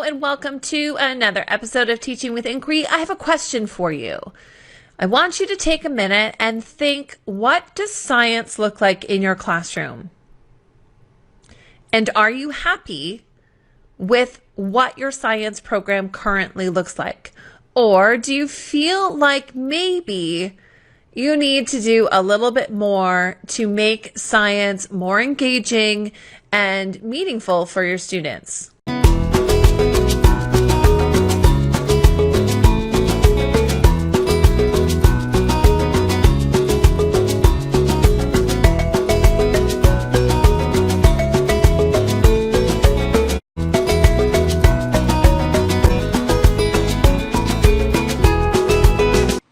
and welcome to another episode of Teaching with Inquiry. I have a question for you. I want you to take a minute and think, what does science look like in your classroom? And are you happy with what your science program currently looks like? Or do you feel like maybe you need to do a little bit more to make science more engaging and meaningful for your students?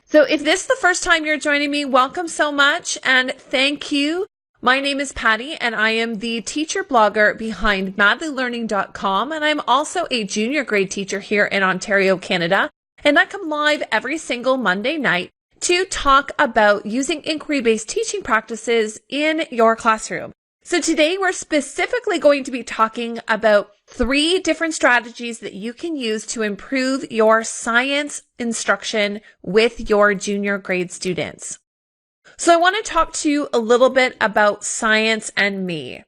So if this is the first time you're joining me, welcome so much and thank you. My name is Patty and I am the teacher blogger behind madlylearning.com, and I'm also a junior grade teacher here in Ontario, Canada. And I come live every single Monday night to talk about using inquiry-based teaching practices in your classroom. So today we're specifically going to be talking about 3 different strategies that you can use to improve your science instruction with your junior grade students. So I want to talk to you a little bit about science and me.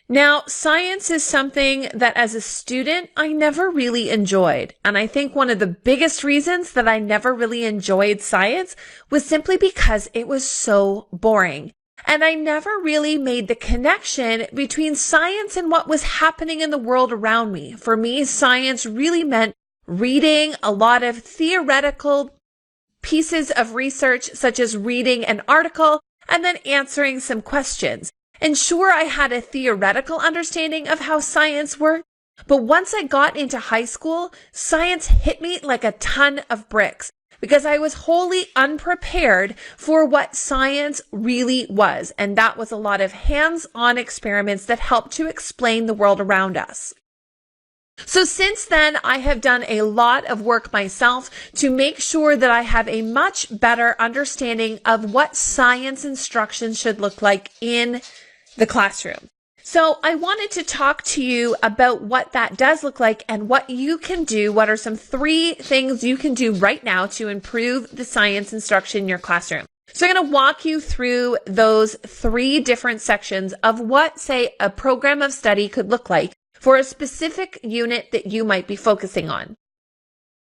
Now, science is something that as a student, I never really enjoyed. And I think one of the biggest reasons that I never really enjoyed science was simply because it was so boring. And I never really made the connection between science and what was happening in the world around me. For me, science really meant reading a lot of theoretical pieces of research, such as reading an article and then answering some questions. And sure, I had a theoretical understanding of how science worked, but once I got into high school, science hit me like a ton of bricks, because I was wholly unprepared for what science really was. And that was a lot of hands-on experiments that helped to explain the world around us. So since then, I have done a lot of work myself to make sure that I have a much better understanding of what science instruction should look like in the classroom. So I wanted to talk to you about what that does look like and what you can do. What are some 3 things you can do right now to improve the science instruction in your classroom? So I'm going to walk you through those 3 different sections of what, say, a program of study could look like for a specific unit that you might be focusing on.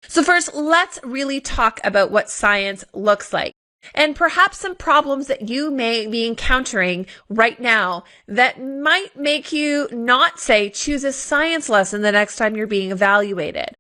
So first, let's really talk about what science looks like, and perhaps some problems that you may be encountering right now that might make you not, say, choose a science lesson the next time you're being evaluated.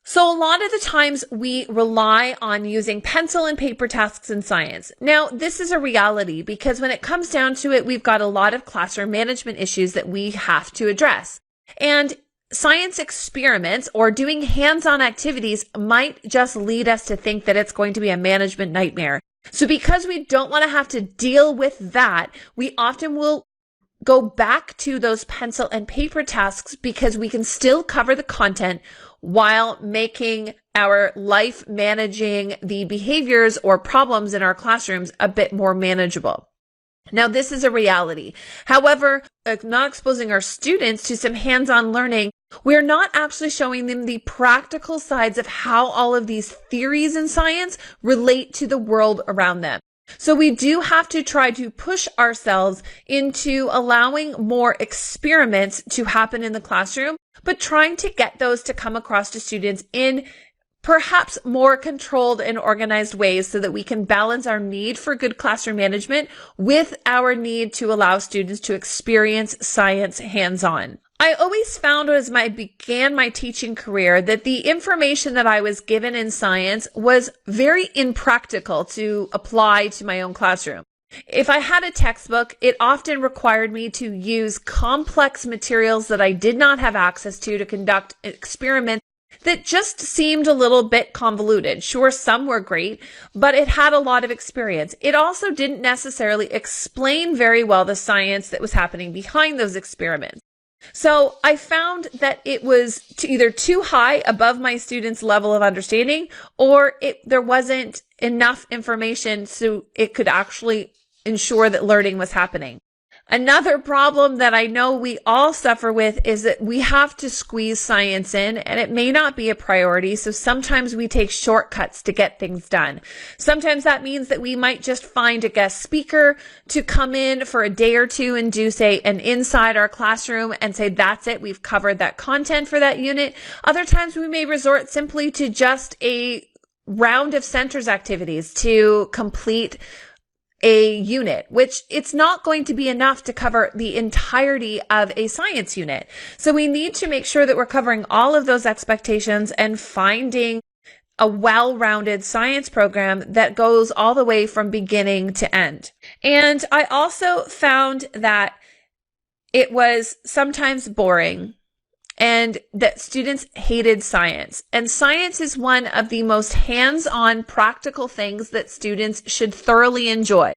So a lot of the times we rely on using pencil and paper tasks in science. Now, this is a reality because when it comes down to it, we've got a lot of classroom management issues that we have to address. And science experiments or doing hands-on activities might just lead us to think that it's going to be a management nightmare. So because we don't want to have to deal with that, we often will go back to those pencil and paper tasks because we can still cover the content while making our life managing the behaviors or problems in our classrooms a bit more manageable. Now, this is a reality. However, not exposing our students to some hands-on learning, we're not actually showing them the practical sides of how all of these theories in science relate to the world around them. So we do have to try to push ourselves into allowing more experiments to happen in the classroom, but trying to get those to come across to students in perhaps more controlled and organized ways so that we can balance our need for good classroom management with our need to allow students to experience science hands-on. I always found as I began my teaching career that the information that I was given in science was very impractical to apply to my own classroom. If I had a textbook, it often required me to use complex materials that I did not have access to conduct experiments that just seemed a little bit convoluted. Sure, some were great, but it had a lot of experience. It also didn't necessarily explain very well the science that was happening behind those experiments. So I found that it was either too high above my students' level of understanding, or there wasn't enough information so it could actually ensure that learning was happening. Another problem that I know we all suffer with is that we have to squeeze science in, and it may not be a priority. So sometimes we take shortcuts to get things done. Sometimes that means that we might just find a guest speaker to come in for a day or two and do, say, an inside our classroom and say, that's it. We've covered that content for that unit. Other times we may resort simply to just a round of centers activities to complete a unit, which it's not going to be enough to cover the entirety of a science unit. So we need to make sure that we're covering all of those expectations and finding a well-rounded science program that goes all the way from beginning to end. And I also found that it was sometimes boring and that students hated science. And science is one of the most hands-on practical things that students should thoroughly enjoy.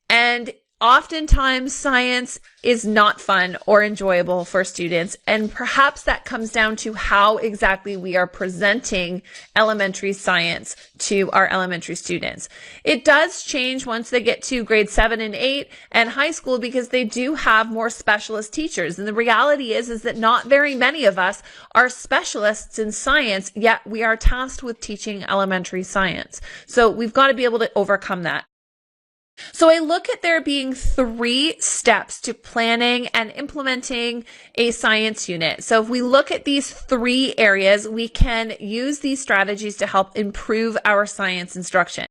And oftentimes science is not fun or enjoyable for students. And perhaps that comes down to how exactly we are presenting elementary science to our elementary students. It does change once they get to grade 7 and 8 and high school because they do have more specialist teachers. And the reality is that not very many of us are specialists in science, yet we are tasked with teaching elementary science. So we've got to be able to overcome that. So I look at there being 3 steps to planning and implementing a science unit. So if we look at these 3 areas, we can use these strategies to help improve our science instruction.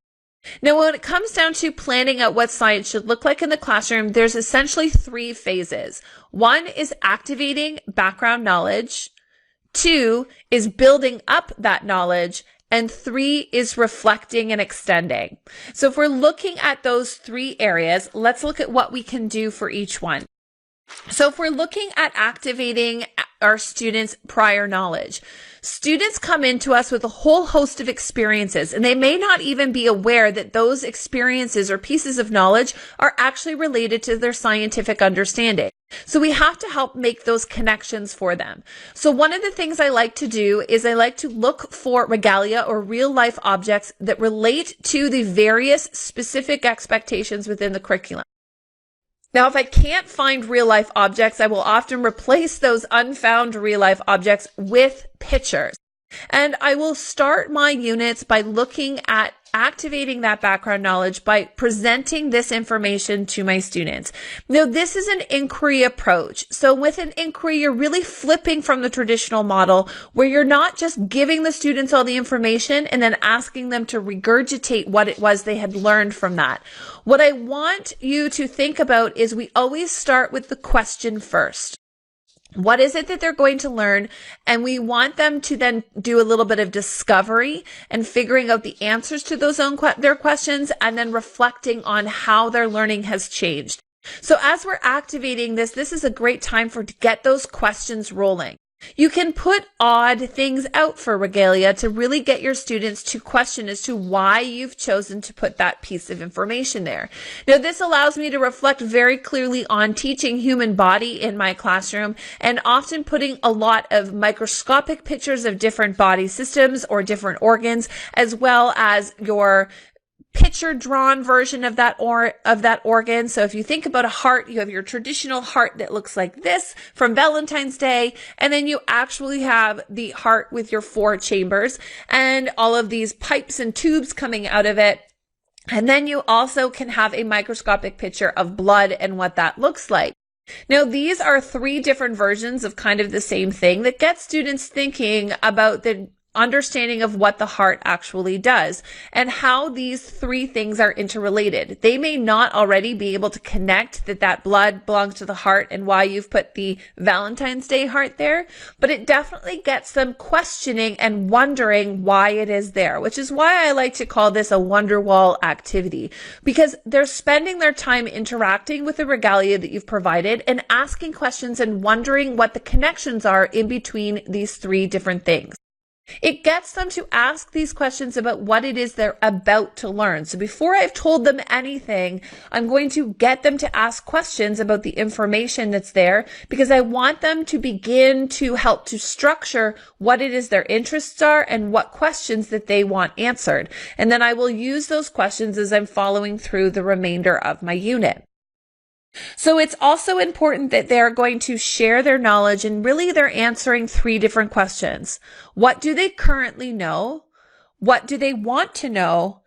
Now, when it comes down to planning out what science should look like in the classroom, there's essentially 3 phases. 1 is activating background knowledge. 2 is building up that knowledge. And 3 is reflecting and extending. So if we're looking at those 3 areas, let's look at what we can do for each one. So if we're looking at activating our students' prior knowledge, students come into us with a whole host of experiences, and they may not even be aware that those experiences or pieces of knowledge are actually related to their scientific understanding. So we have to help make those connections for them. So one of the things I like to do is I like to look for regalia or real life objects that relate to the various specific expectations within the curriculum. Now, if I can't find real life objects, I will often replace those unfound real life objects with pictures. And I will start my units by looking at activating that background knowledge by presenting this information to my students. Now, this is an inquiry approach. So with an inquiry, you're really flipping from the traditional model where you're not just giving the students all the information and then asking them to regurgitate what it was they had learned from that. What I want you to think about is we always start with the question first. What is it that they're going to learn? And we want them to then do a little bit of discovery and figuring out the answers to their questions and then reflecting on how their learning has changed. So as we're activating this is a great time to get those questions rolling. You can put odd things out for regalia to really get your students to question as to why you've chosen to put that piece of information there. Now, this allows me to reflect very clearly on teaching human body in my classroom and often putting a lot of microscopic pictures of different body systems or different organs, as well as your picture drawn version of that organ. So if you think about a heart, you have your traditional heart that looks like this from Valentine's Day, and then you actually have the heart with your 4 chambers and all of these pipes and tubes coming out of it. And then you also can have a microscopic picture of blood and what that looks like. Now, these are 3 different versions of kind of the same thing that get students thinking about the understanding of what the heart actually does and how these 3 things are interrelated. They may not already be able to connect that blood belongs to the heart and why you've put the Valentine's Day heart there, but it definitely gets them questioning and wondering why it is there, which is why I like to call this a wonder wall activity, because they're spending their time interacting with the regalia that you've provided and asking questions and wondering what the connections are in between these 3 different things. It gets them to ask these questions about what it is they're about to learn. So before I've told them anything, I'm going to get them to ask questions about the information that's there because I want them to begin to help to structure what it is their interests are and what questions that they want answered. And then I will use those questions as I'm following through the remainder of my unit. So it's also important that they're going to share their knowledge, and really they're answering 3 different questions. What do they currently know? What do they want to know?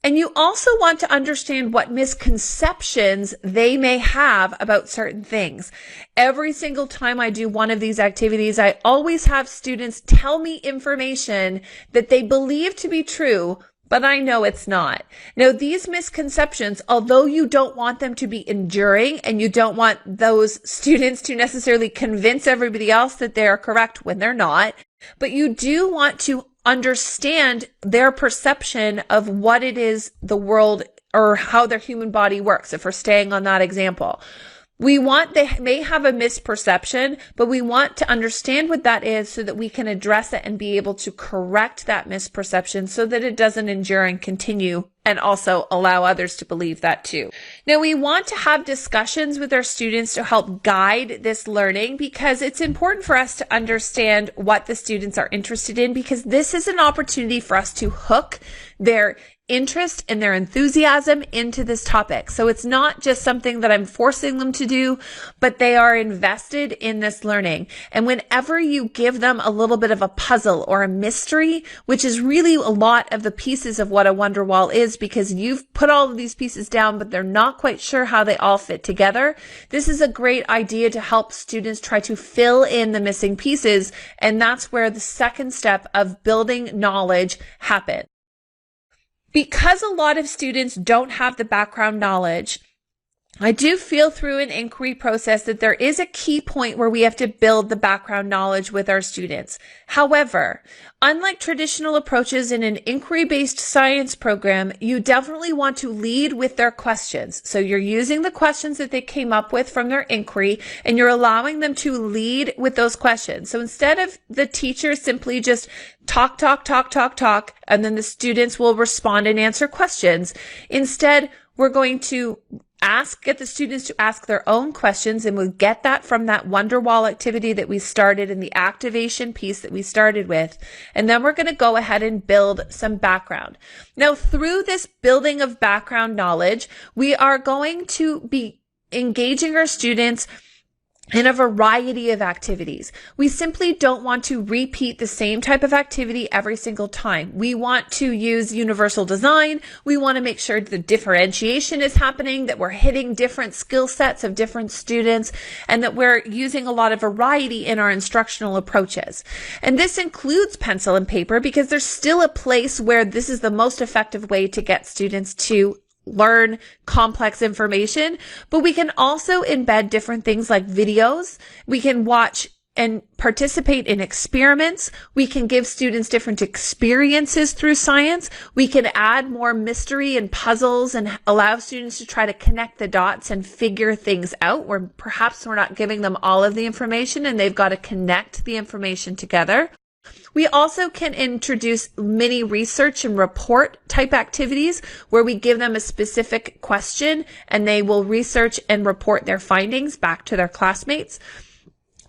And you also want to understand what misconceptions they may have about certain things. Every single time I do one of these activities, I always have students tell me information that they believe to be true, but I know it's not. Now, these misconceptions, although you don't want them to be enduring and you don't want those students to necessarily convince everybody else that they're correct when they're not, but you do want to understand their perception of what it is the world or how their human body works, if we're staying on that example. They may have a misperception, but we want to understand what that is so that we can address it and be able to correct that misperception so that it doesn't endure and continue, and also allow others to believe that too. Now, we want to have discussions with our students to help guide this learning, because it's important for us to understand what the students are interested in, because this is an opportunity for us to hook their interest and their enthusiasm into this topic. So it's not just something that I'm forcing them to do, but they are invested in this learning. And whenever you give them a little bit of a puzzle or a mystery, which is really a lot of the pieces of what a wonder wall is, because you've put all of these pieces down, but they're not quite sure how they all fit together. This is a great idea to help students try to fill in the missing pieces. And that's where the second step of building knowledge happens. Because a lot of students don't have the background knowledge, I do feel through an inquiry process that there is a key point where we have to build the background knowledge with our students. However, unlike traditional approaches in an inquiry-based science program, you definitely want to lead with their questions. So you're using the questions that they came up with from their inquiry, and you're allowing them to lead with those questions. So instead of the teacher simply just talk, and then the students will respond and answer questions, instead, we're going to get the students to ask their own questions, and we'll get that from that wonder wall activity that we started in the activation piece that we started with. And then we're going to go ahead and build some background. Now, through this building of background knowledge, we are going to be engaging our students in a variety of activities. We simply don't want to repeat the same type of activity every single time. We want to use universal design. We want to make sure the differentiation is happening, that we're hitting different skill sets of different students, and that we're using a lot of variety in our instructional approaches. And this includes pencil and paper, because there's still a place where this is the most effective way to get students to learn complex information, but we can also embed different things like videos. We can watch and participate in experiments. We can give students different experiences through science. We can add more mystery and puzzles and allow students to try to connect the dots and figure things out, where perhaps we're not giving them all of the information and they've got to connect the information together. We also can introduce mini research and report type activities where we give them a specific question and they will research and report their findings back to their classmates.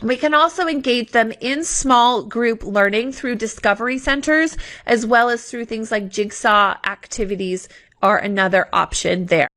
We can also engage them in small group learning through discovery centers, as well as through things like jigsaw activities are another option there.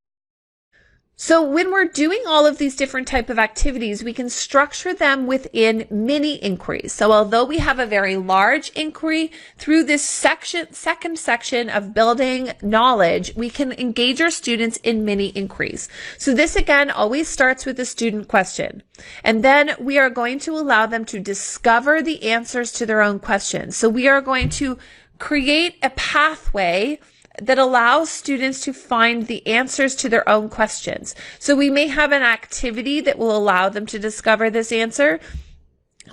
So when we're doing all of these different type of activities, we can structure them within mini inquiries. So although we have a very large inquiry, through this second section of building knowledge, we can engage our students in mini inquiries. So this again always starts with a student question. And then we are going to allow them to discover the answers to their own questions. So we are going to create a pathway that allows students to find the answers to their own questions. So we may have an activity that will allow them to discover this answer,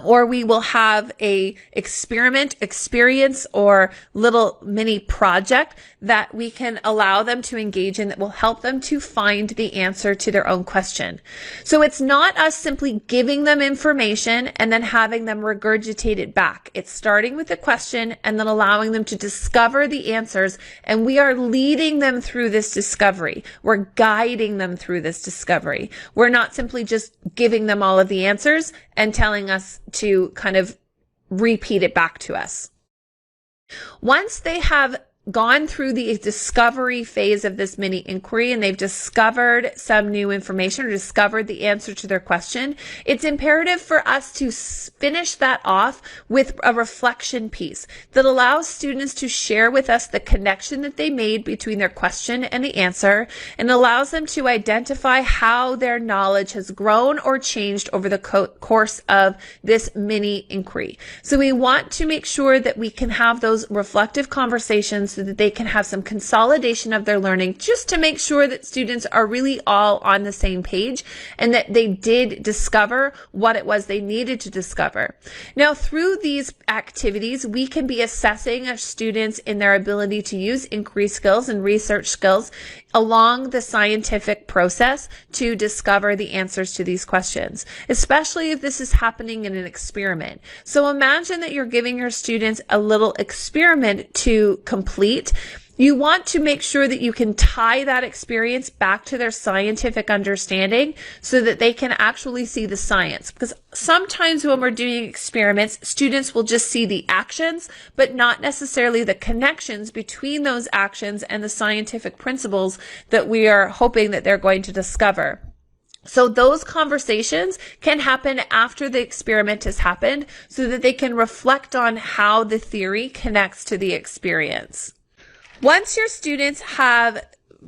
or we will have a experience, or little mini project that we can allow them to engage in that will help them to find the answer to their own question. So it's not us simply giving them information and then having them regurgitate it back. It's starting with a question and then allowing them to discover the answers, and we are leading them through this discovery. We're guiding them through this discovery. We're not simply just giving them all of the answers and telling us to kind of repeat it back to us. Once they have gone through the discovery phase of this mini inquiry and they've discovered some new information or discovered the answer to their question, it's imperative for us to finish that off with a reflection piece that allows students to share with us the connection that they made between their question and the answer, and allows them to identify how their knowledge has grown or changed over the course of this mini inquiry. So we want to make sure that we can have those reflective conversations so that they can have some consolidation of their learning, just to make sure that students are really all on the same page and that they did discover what it was they needed to discover. Now, through these activities, we can be assessing our students in their ability to use inquiry skills and research skills along the scientific process to discover the answers to these questions, especially if this is happening in an experiment. So imagine that you're giving your students a little experiment to complete. You want to make sure that you can tie that experience back to their scientific understanding so that they can actually see the science. Because sometimes when we're doing experiments, students will just see the actions, but not necessarily the connections between those actions and the scientific principles that we are hoping that they're going to discover. So those conversations can happen after the experiment has happened so that they can reflect on how the theory connects to the experience. Once your students have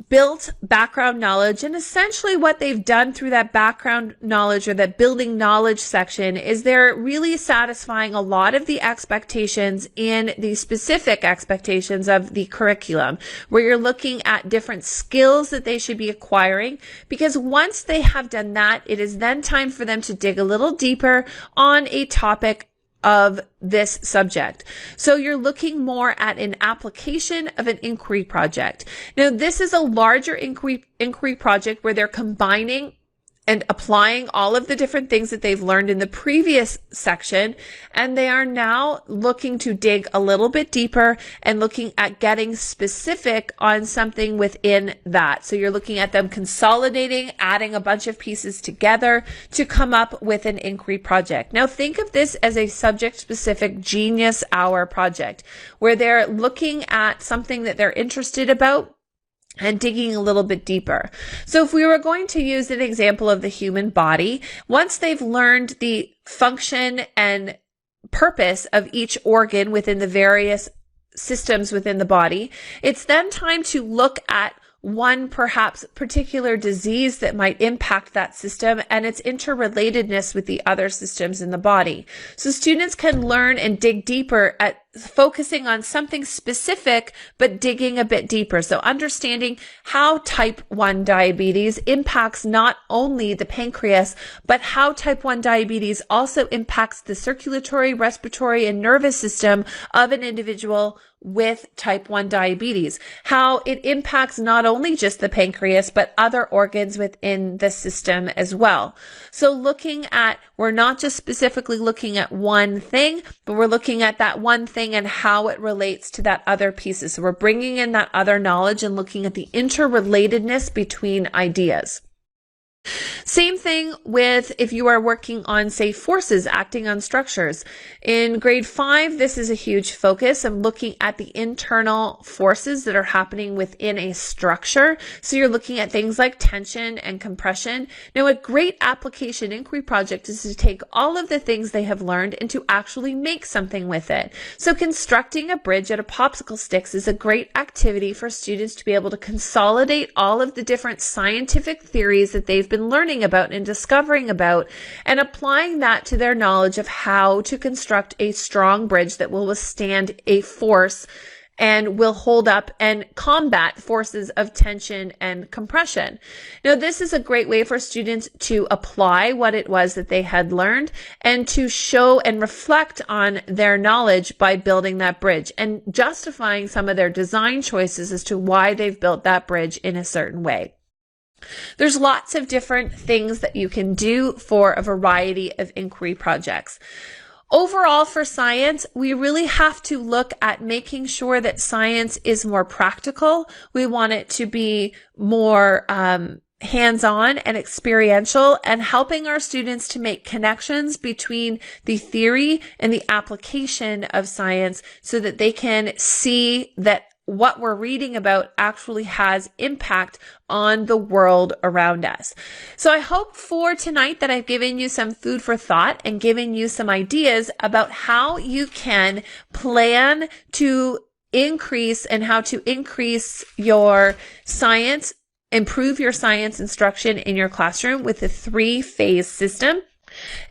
built background knowledge, and essentially what they've done through that background knowledge or that building knowledge section is they're really satisfying a lot of the expectations in the specific expectations of the curriculum, where you're looking at different skills that they should be acquiring, because once they have done that, it is then time for them to dig a little deeper on a topic of this subject. So you're looking more at an application of an inquiry project. Now, this is a larger inquiry project where they're combining and applying all of the different things that they've learned in the previous section, and they are now looking to dig a little bit deeper and looking at getting specific on something within that. So you're looking at them consolidating, adding a bunch of pieces together to come up with an inquiry project. Now think of this as a subject-specific Genius Hour project, where they're looking at something that they're interested about and digging a little bit deeper. So if we were going to use an example of the human body, once they've learned the function and purpose of each organ within the various systems within the body, it's then time to look at one perhaps particular disease that might impact that system and its interrelatedness with the other systems in the body. So students can learn and dig deeper at focusing on something specific, but digging a bit deeper. So understanding how type 1 diabetes impacts not only the pancreas, but how type 1 diabetes also impacts the circulatory, respiratory, and nervous system of an individual with type 1 diabetes, how it impacts not only just the pancreas, but other organs within the system as well. So we're not just specifically looking at one thing, but we're looking at that one thing and how it relates to that other pieces. So we're bringing in that other knowledge and looking at the interrelatedness between ideas. Same thing with if you are working on, say, forces acting on structures. In grade 5, this is a huge focus of looking at the internal forces that are happening within a structure. So you're looking at things like tension and compression. Now, a great application inquiry project is to take all of the things they have learned and to actually make something with it. So constructing a bridge out of popsicle sticks is a great activity for students to be able to consolidate all of the different scientific theories that they've been learning about and discovering about, and applying that to their knowledge of how to construct a strong bridge that will withstand a force and will hold up and combat forces of tension and compression. Now, this is a great way for students to apply what it was that they had learned and to show and reflect on their knowledge by building that bridge and justifying some of their design choices as to why they've built that bridge in a certain way. There's lots of different things that you can do for a variety of inquiry projects. Overall, for science, we really have to look at making sure that science is more practical. We want it to be more hands-on and experiential, and helping our students to make connections between the theory and the application of science so that they can see that what we're reading about actually has impact on the world around us. So I hope for tonight that I've given you some food for thought and given you some ideas about how you can plan to increase and how to increase your science, improve your science instruction in your classroom with a 3-phase system.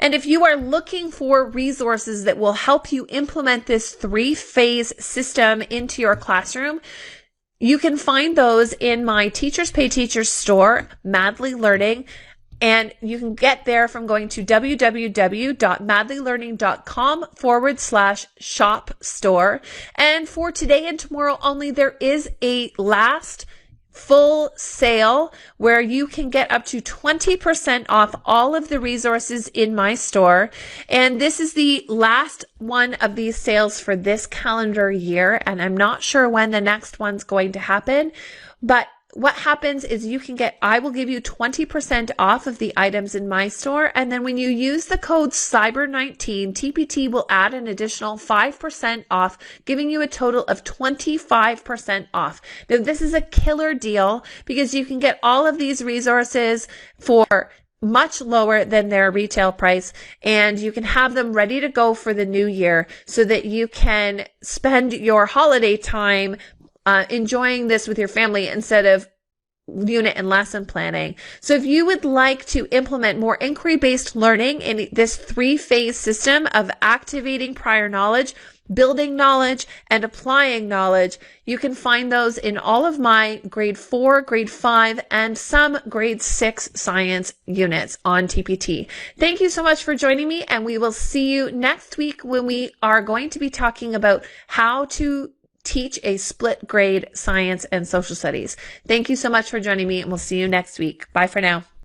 And if you are looking for resources that will help you implement this 3-phase system into your classroom, you can find those in my Teachers Pay Teachers store, Madly Learning. And you can get there from going to www.madlylearning.com/shop store. And for today and tomorrow only, there is a last full sale where you can get up to 20% off all of the resources in my store. And this is the last one of these sales for this calendar year. And I'm not sure when the next one's going to happen, but what happens is I will give you 20% off of the items in my store. And then when you use the code CYBER19, TPT will add an additional 5% off, giving you a total of 25% off. Now, this is a killer deal because you can get all of these resources for much lower than their retail price, and you can have them ready to go for the new year so that you can spend your holiday time enjoying this with your family instead of unit and lesson planning. So if you would like to implement more inquiry-based learning in this 3-phase system of activating prior knowledge, building knowledge, and applying knowledge, you can find those in all of my grade 4, grade 5, and some grade 6 science units on TPT. Thank you so much for joining me, and we will see you next week when we are going to be talking about how to teach a split grade science and social studies. Thank you so much for joining me, and we'll see you next week. Bye for now.